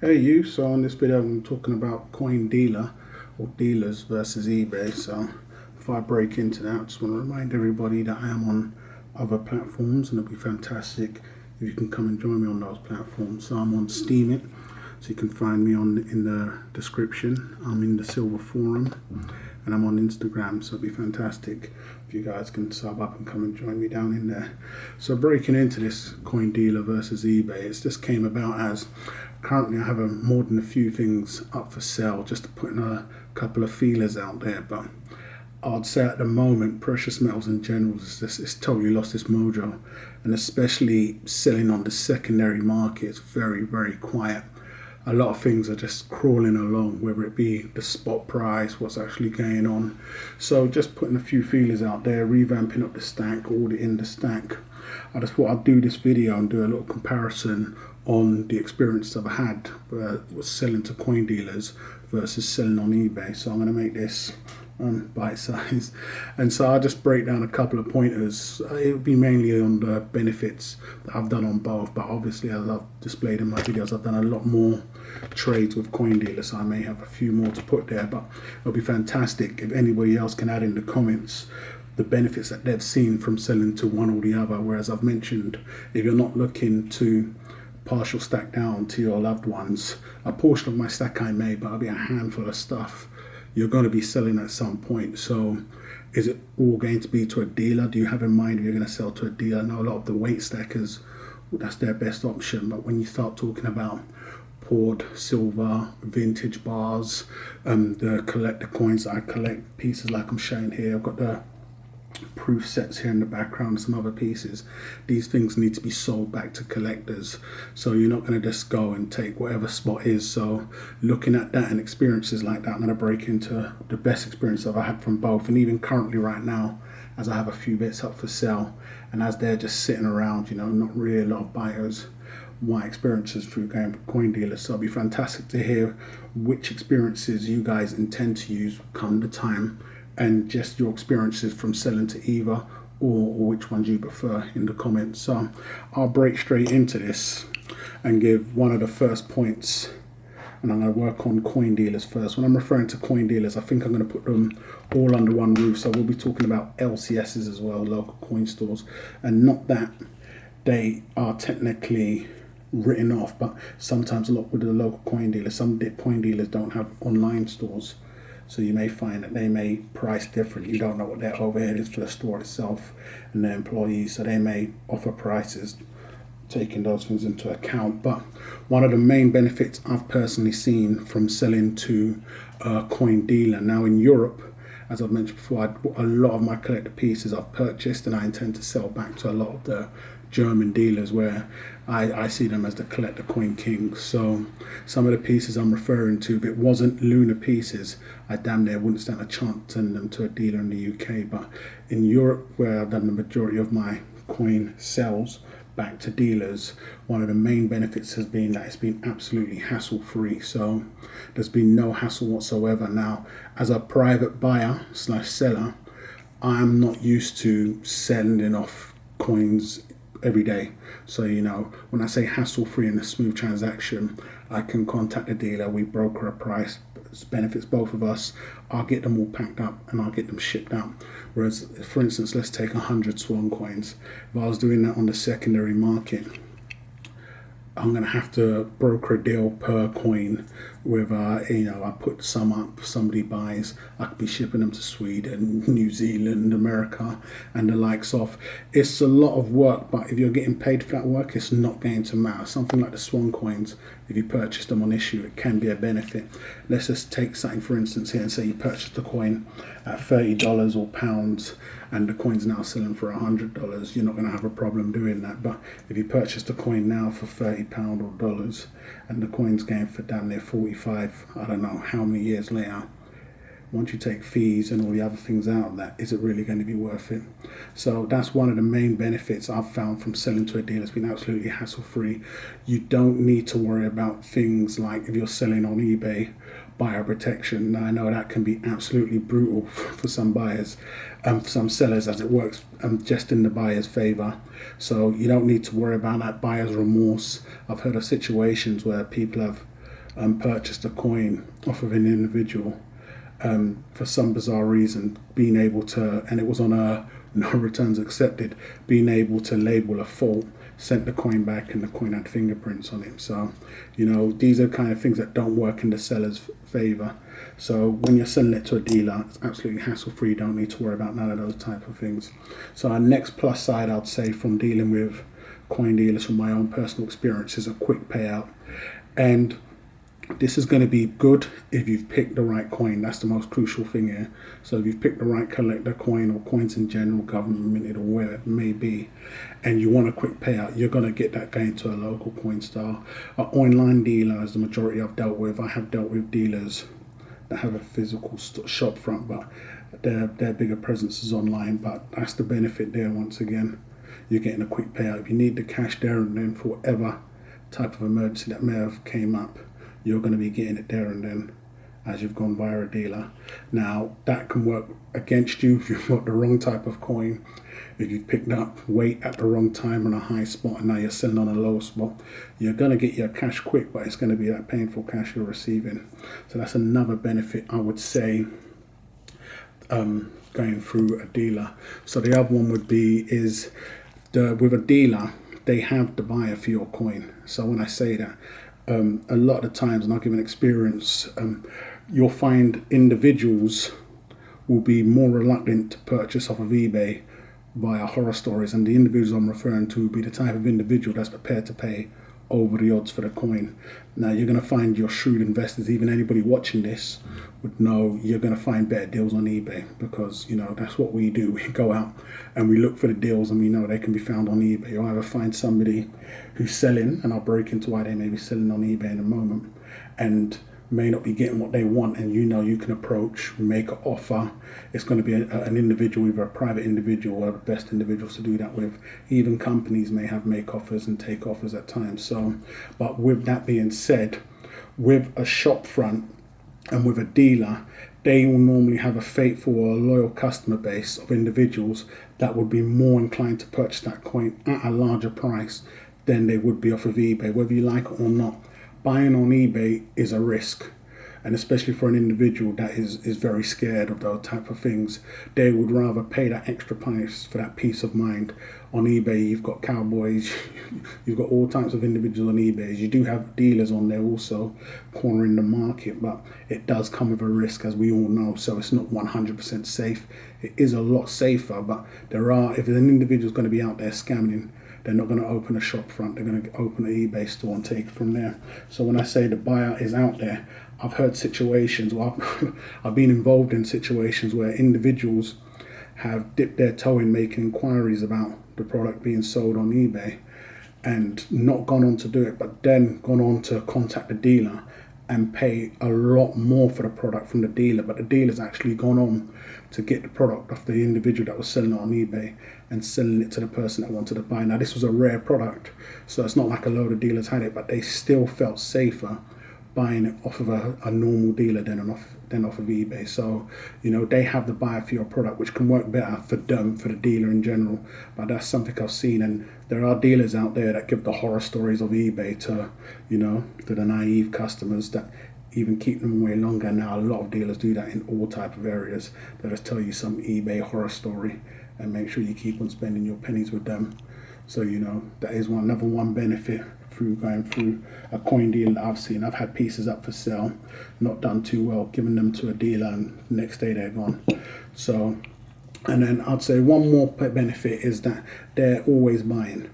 Hey you, so on this video I'm talking about Coin Dealer or dealers versus eBay. So before I break into that, I just want to remind everybody that I am on other platforms and it'll be fantastic if you can come and join me on those platforms. So I'm on Steemit, so you can find me on in the description. I'm in the Silver Forum and I'm on Instagram, so it'll be fantastic if you guys can sub up and come and join me down in there. So breaking into this Coin Dealer versus eBay, it just came about as currently I have more than a few things up for sale, just putting a couple of feelers out there. But I'd say at the moment, precious metals in general it's totally lost its mojo, and especially selling on the secondary market, it's very, very quiet. A lot of things are just crawling along, whether it be the spot price, what's actually going on. So just putting a few feelers out there, revamping up the stack, auditing the stack. I just thought I'd do this video and do a little comparison on the experience that I had was selling to coin dealers versus selling on eBay. So I'm going to make this bite size, and so I'll just break down a couple of pointers. It will be mainly on the benefits that I've done on both, but obviously as I've displayed in my videos, I've done a lot more trades with coin dealers, so I may have a few more to put there. But it'll be fantastic if anybody else can add in the comments the benefits that they've seen from selling to one or the other. Whereas I've mentioned, if you're not looking to partial stack down to your loved ones, a portion of my stack I made, but it'll be a handful of stuff you're going to be selling at some point. So is it all going to be to a dealer? Do you have in mind if you're going to sell to a dealer? I know a lot of the weight stackers, that's their best option, but when you start talking about poured silver, vintage bars, the collector coins that I collect, pieces like I'm showing here, I've got the proof sets here in the background, some other pieces. These things need to be sold back to collectors, so you're not going to just go and take whatever spot is. So looking at that and experiences like that, I'm going to break into the best experience I've had from both, and even currently right now, as I have a few bits up for sale and as they're just sitting around, not really a lot of buyers, my experiences through going with coin dealers. So it'll be fantastic to hear which experiences you guys intend to use come the time, and just your experiences from selling to either, or which ones you prefer in the comments. So I'll break straight into this and give one of the first points, and I'm going to work on coin dealers first. When I'm referring to coin dealers, I think I'm going to put them all under one roof. So we'll be talking about LCSs as well, local coin stores, and not that they are technically written off, but sometimes a lot with the local coin dealers, some coin dealers don't have online stores. So you may find that they may price different. You don't know what their overhead is for the store itself and their employees, so they may offer prices taking those things into account. But one of the main benefits I've personally seen from selling to a coin dealer, now in Europe, as I've mentioned before, a lot of my collector pieces I've purchased and I intend to sell back to a lot of the German dealers, where I see them as the collector coin kings. So some of the pieces I'm referring to, if it wasn't lunar pieces, I damn near wouldn't stand a chance sending them to a dealer in the UK. But in Europe, where I've done the majority of my coin sales back to dealers, one of the main benefits has been that it's been absolutely hassle free. So there's been no hassle whatsoever. Now, as a private buyer slash seller, I'm not used to sending off coins every day. So when I say hassle free and a smooth transaction, I can contact the dealer, we broker a price, benefits both of us. I'll get them all packed up and I'll get them shipped out. Whereas, for instance, let's take 100 Swan coins. If I was doing that on the secondary market, I'm going to have to broker a deal per coin with, I put some up, somebody buys, I could be shipping them to Sweden, New Zealand, America, and the likes of. It's a lot of work, but if you're getting paid for that work, it's not going to matter. Something like the Swan coins, if you purchase them on issue, it can be a benefit. Let's just take something, for instance, here and say you purchased a coin at $30 or pounds, and the coin's now selling for $100, you're not going to have a problem doing that. But if you purchased a coin now for £30 or dollars, and the coin's going for damn near 45, I don't know how many years later, once you take fees and all the other things out of that, is it really going to be worth it? So that's one of the main benefits I've found from selling to a dealer. It's been absolutely hassle-free. You don't need to worry about things like if you're selling on eBay, buyer protection. Now, I know that can be absolutely brutal for some buyers, for some sellers, as it works just in the buyer's favor. So you don't need to worry about that buyer's remorse. I've heard of situations where people have purchased a coin off of an individual, for some bizarre reason, being able to, and it was on a no returns accepted, being able to label a fault, sent the coin back, and the coin had fingerprints on it. So, these are kind of things that don't work in the seller's favor. So when you're selling it to a dealer, it's absolutely hassle-free. Don't need to worry about none of those type of things. So our next plus side, I'd say, from dealing with coin dealers, from my own personal experience, is a quick payout. And this is going to be good if you've picked the right coin. That's the most crucial thing here. So if you've picked the right collector coin, or coins in general, government minted, or whatever it may be, and you want a quick payout, you're going to get that going to a local Coinstar. An online dealer is the majority I've dealt with. I have dealt with dealers that have a physical shop front, but their bigger presence is online. But that's the benefit there. Once again, you're getting a quick payout. If you need the cash there and then for whatever type of emergency that may have came up, you're going to be getting it there and then, as you've gone via a dealer. Now, that can work against you if you've got the wrong type of coin. If you've picked up weight at the wrong time on a high spot and now you're selling on a low spot, you're going to get your cash quick, but it's going to be that painful cash you're receiving. So that's another benefit, I would say, going through a dealer. So the other one would be with a dealer, they have the buyer for your coin. So when I say that, a lot of the times, and I'll give an experience, you'll find individuals will be more reluctant to purchase off of eBay via horror stories, and the individuals I'm referring to will be the type of individual that's prepared to pay over the odds for the coin. Now, you're going to find your shrewd investors, even anybody watching this would know, you're going to find better deals on eBay, because that's what we do. We go out and we look for the deals, and we know they can be found on eBay. You'll either find somebody who's selling, and I'll break into why they may be selling on eBay in a moment, and may not be getting what they want, and you can approach, make an offer. It's going to be an individual, either a private individual or the best individuals to do that with. Even companies may have make offers and take offers at times. So, but with that being said, with a shop front and with a dealer, they will normally have a faithful or loyal customer base of individuals that would be more inclined to purchase that coin at a larger price than they would be off of eBay, whether you like it or not. Buying on eBay is a risk, and especially for an individual that is very scared of those type of things, they would rather pay that extra price for that peace of mind. On eBay, you've got cowboys, you've got all types of individuals on eBay. You do have dealers on there also cornering the market, but it does come with a risk, as we all know, so it's not 100% safe. It is a lot safer, but if an individual's going to be out there scamming, they're not going to open a shop front. They're going to open an eBay store and take it from there. So when I say the buyer is out there, I've heard situations, I've been involved in situations where individuals have dipped their toe in making inquiries about the product being sold on eBay and not gone on to do it, but then gone on to contact the dealer and pay a lot more for the product from the dealer, but the dealer's actually gone on to get the product off the individual that was selling it on eBay and selling it to the person that wanted to buy. Now, this was a rare product, so it's not like a load of dealers had it, but they still felt safer buying it off of a normal dealer than off of eBay. So, they have the buyer for your product, which can work better for them, for the dealer in general. But that's something I've seen, and there are dealers out there that give the horror stories of eBay to the naive customers that even keep them away longer. Now, a lot of dealers do that in all type of areas. They'll just tell you some eBay horror story and make sure you keep on spending your pennies with them. So, that is another one benefit through going through a coin deal that I've seen. I've had pieces up for sale, not done too well, giving them to a dealer, and the next day they're gone. So, and then I'd say one more benefit is that they're always buying.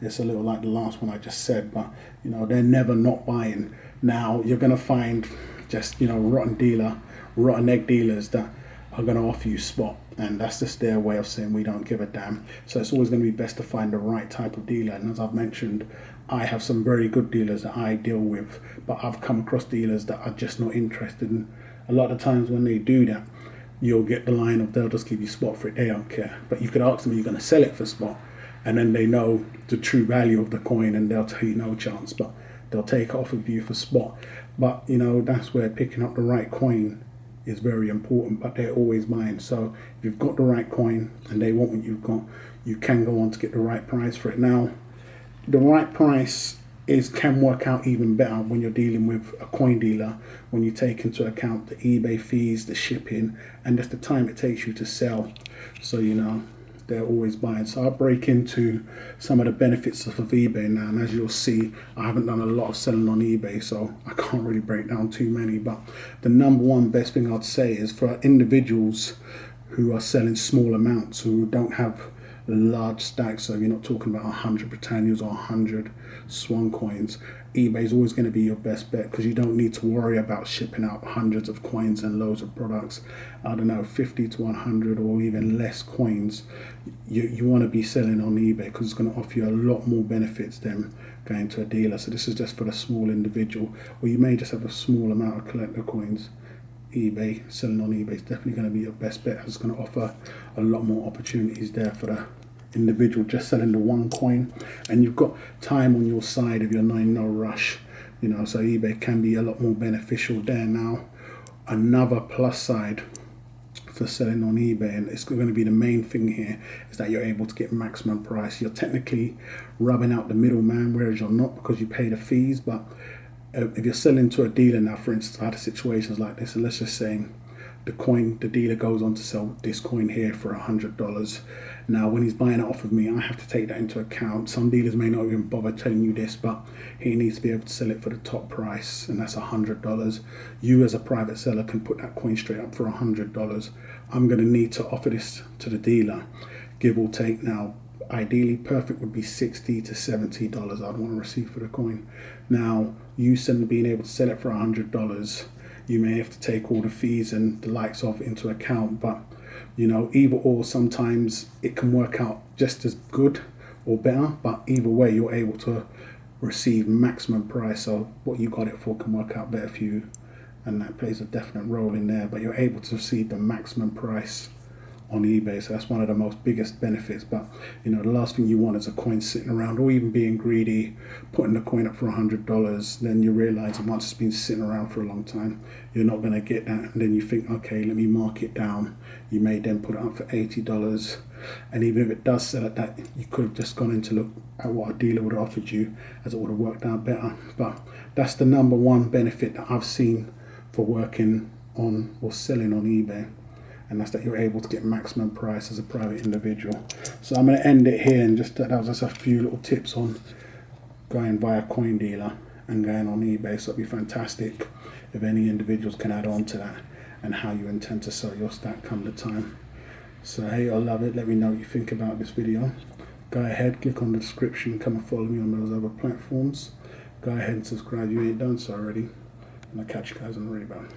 It's a little like the last one I just said, but they're never not buying. Now, you're going to find just rotten egg dealers that are going to offer you spot, and that's just their way of saying we don't give a damn. So it's always going to be best to find the right type of dealer. And as I've mentioned, I have some very good dealers that I deal with, but I've come across dealers that are just not interested. And a lot of times when they do that, you'll get the line of they'll just give you spot for it, they don't care. But you could ask them, are you going to sell it for spot? And then they know the true value of the coin, and they'll tell you no chance, but they'll take it off of you for spot. But that's where picking up the right coin is very important, but they're always buying. So if you've got the right coin and they want what you've got, you can go on to get the right price for it. Now, the right price can work out even better when you're dealing with a coin dealer, when you take into account the eBay fees, the shipping, and just the time it takes you to sell. So you know, they're always buying. So I'll break into some of the benefits of eBay now, and as you'll see, I haven't done a lot of selling on eBay, so I can't really break down too many. But the number one best thing I'd say is for individuals who are selling small amounts, who don't have large stacks, so you're not talking about 100 Britannias or 100 Swan coins, eBay is always going to be your best bet, because you don't need to worry about shipping out hundreds of coins and loads of products. I don't know, 50 to 100 or even less coins. You want to be selling on eBay because it's going to offer you a lot more benefits than going to a dealer. So this is just for the small individual, or you may just have a small amount of collector coins. eBay, selling on eBay is definitely going to be your best bet. It's going to offer a lot more opportunities there for the individual just selling the one coin, and you've got time on your side if you're not in no rush, you know, so eBay can be a lot more beneficial there. Now, another plus side for selling on eBay, and it's going to be the main thing here, is that you're able to get maximum price. You're technically rubbing out the middleman, whereas you're not, because you pay the fees. But if you're selling to a dealer now, for instance, I had situations like this, and let's just say the dealer goes on to sell this coin here for $100. Now, when he's buying it off of me, I have to take that into account. Some dealers may not even bother telling you this, but he needs to be able to sell it for the top price, and that's $100. You as a private seller can put that coin straight up for $100. I'm going to need to offer this to the dealer, give or take. Now, ideally, perfect would be $60 to $70 I'd want to receive for the coin. Now, you being able to sell it for $100, you may have to take all the fees and the likes of into account, but you know, either or, sometimes it can work out just as good or better, but either way, you're able to receive maximum price. So what you got it for can work out better for you, and that plays a definite role in there, but you're able to receive the maximum price on eBay. So that's one of the most biggest benefits. But you know, the last thing you want is a coin sitting around, or even being greedy, putting the coin up for $100. Then you realize that once it's been sitting around for a long time, you're not going to get that, and then you think, okay, let me mark it down. You may then put it up for $80, and even if it does sell at that, you could have just gone in to look at what a dealer would have offered you, as it would have worked out better. But that's the number one benefit that I've seen for working on or selling on eBay, and that's that you're able to get maximum price as a private individual. So I'm going to end it here, and that was just a few little tips on going via coin dealer and going on eBay. So it'd be fantastic if any individuals can add on to that, and how you intend to sell your stack come the time. So hey, I love it. Let me know what you think about this video. Go ahead, click on the description, come and follow me on those other platforms. Go ahead and subscribe if you ain't done so already, and I'll catch you guys on the rebound.